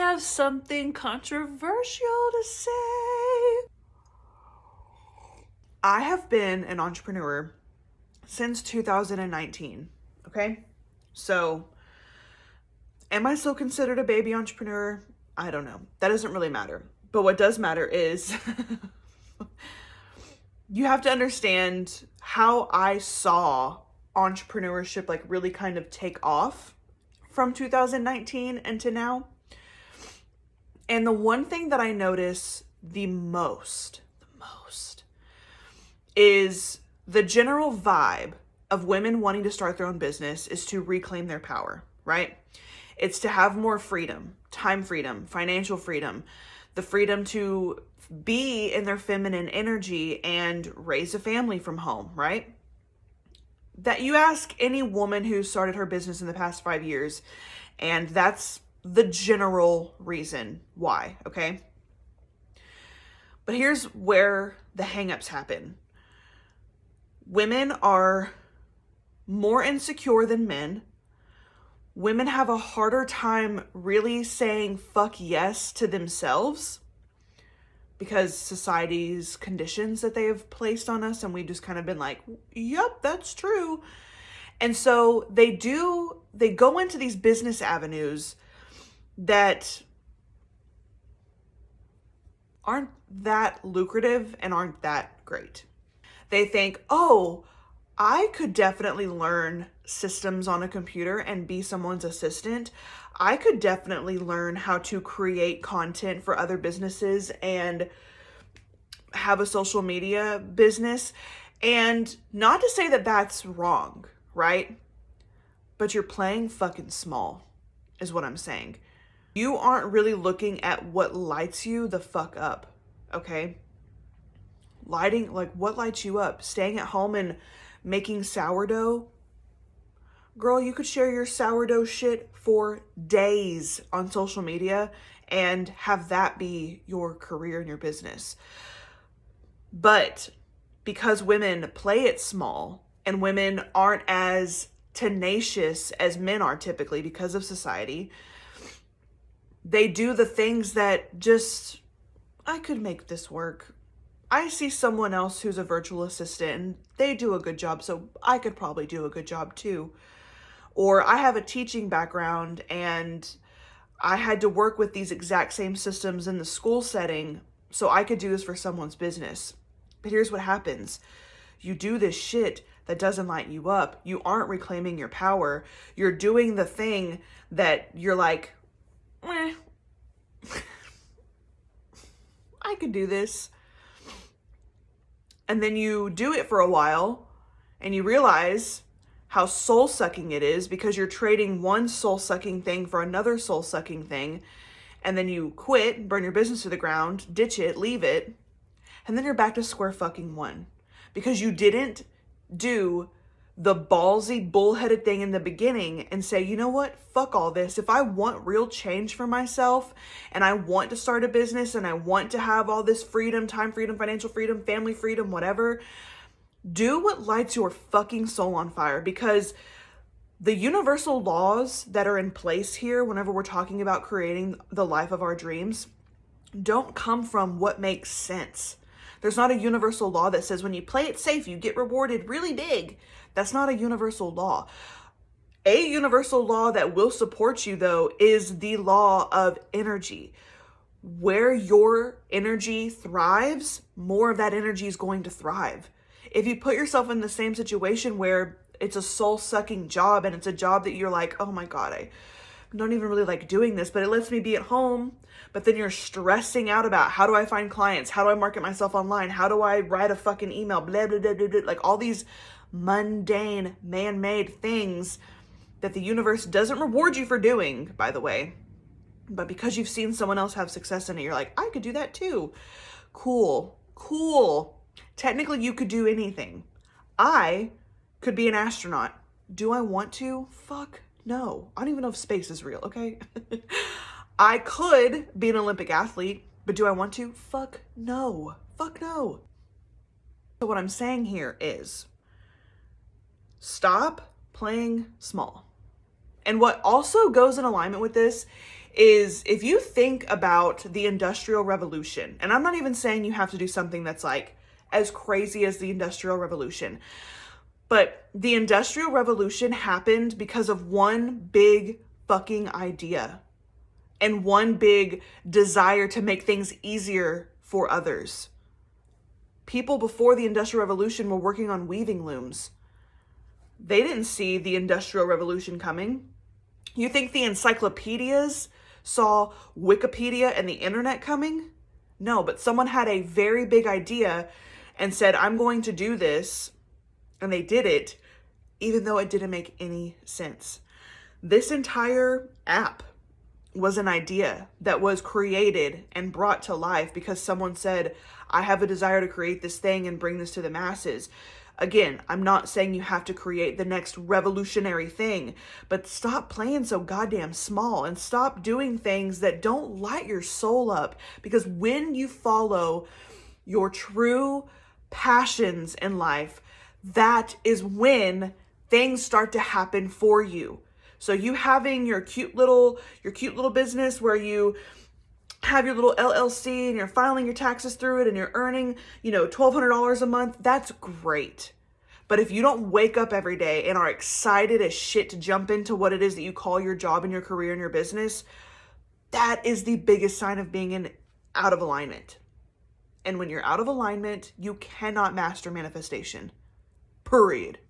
have something controversial to say. I have been an entrepreneur since 2019, okay? So, am I still considered a baby entrepreneur? I don't know. That doesn't really matter. But what does matter is you have to understand how I saw entrepreneurship like really kind of take off from 2019 and to now. And the one thing that I notice the most is the general vibe of women wanting to start their own business is to reclaim their power, right? It's to have more freedom, time freedom, financial freedom, the freedom to be in their feminine energy and raise a family from home, right? That you ask any woman who started her business in the past 5 years, and that's the general reason why, okay? But here's where the hangups happen. Women are more insecure than men. Women have a harder time really saying fuck yes to themselves because society's conditions that they have placed on us, and we've just kind of been like, yep, that's true. And so they go into these business avenues that aren't that lucrative and aren't that great. They think, oh, I could definitely learn systems on a computer and be someone's assistant. I could definitely learn how to create content for other businesses and have a social media business. And not to say that that's wrong, right? But you're playing fucking small, is what I'm saying. You aren't really looking at what lights you the fuck up, okay? Lighting, like what lights you up? Staying at home and making sourdough? Girl, you could share your sourdough shit for days on social media and have that be your career and your business. But because women play it small and women aren't as tenacious as men are typically because of society, they do the things that just, I could make this work. I see someone else who's a virtual assistant and they do a good job, so I could probably do a good job too. Or I have a teaching background and I had to work with these exact same systems in the school setting, so I could do this for someone's business. But here's what happens. You do this shit that doesn't light you up. You aren't reclaiming your power. You're doing the thing that you're like, I could do this. And then you do it for a while and you realize how soul-sucking it is because you're trading one soul-sucking thing for another soul-sucking thing. And then you quit, burn your business to the ground, ditch it, leave it. And then you're back to square fucking one because you didn't do the ballsy, bullheaded thing in the beginning and say, you know what? Fuck all this. If I want real change for myself and I want to start a business and I want to have all this freedom, time freedom, financial freedom, family freedom, whatever, do what lights your fucking soul on fire, because the universal laws that are in place here whenever we're talking about creating the life of our dreams don't come from what makes sense. There's not a universal law that says when you play it safe, you get rewarded really big. That's not a universal law. A universal law that will support you, though, is the law of energy. Where your energy thrives, more of that energy is going to thrive. If you put yourself in the same situation where it's a soul-sucking job and it's a job that you're like, oh my God, I don't even really like doing this, but it lets me be at home. But then you're stressing out about how do I find clients? How do I market myself online? How do I write a fucking email? Blah, blah, blah, blah, blah. Like all these mundane, man-made things that the universe doesn't reward you for doing, by the way. But because you've seen someone else have success in it, you're like, I could do that too. Cool. Technically, you could do anything. I could be an astronaut. Do I want to? Fuck no. I don't even know if space is real, okay? I could be an Olympic athlete, but do I want to? Fuck no. So what I'm saying here is stop playing small. And what also goes in alignment with this is if you think about the Industrial Revolution, and I'm not even saying you have to do something that's like as crazy as the Industrial Revolution, but the Industrial Revolution happened because of one big fucking idea and one big desire to make things easier for others. People before the Industrial Revolution were working on weaving looms. They didn't see the Industrial Revolution coming. You think the encyclopedias saw Wikipedia and the internet coming? No, but someone had a very big idea and said, I'm going to do this. And they did it, even though it didn't make any sense. This entire app was an idea that was created and brought to life because someone said, I have a desire to create this thing and bring this to the masses. Again, I'm not saying you have to create the next revolutionary thing, but stop playing so goddamn small and stop doing things that don't light your soul up. Because when you follow your true passions in life, that is when things start to happen for you. So you having your cute little business where you have your little LLC and you're filing your taxes through it and you're earning, $1,200 a month, that's great. But if you don't wake up every day and are excited as shit to jump into what it is that you call your job and your career and your business, that is the biggest sign of being out of alignment. And when you're out of alignment, you cannot master manifestation. Period.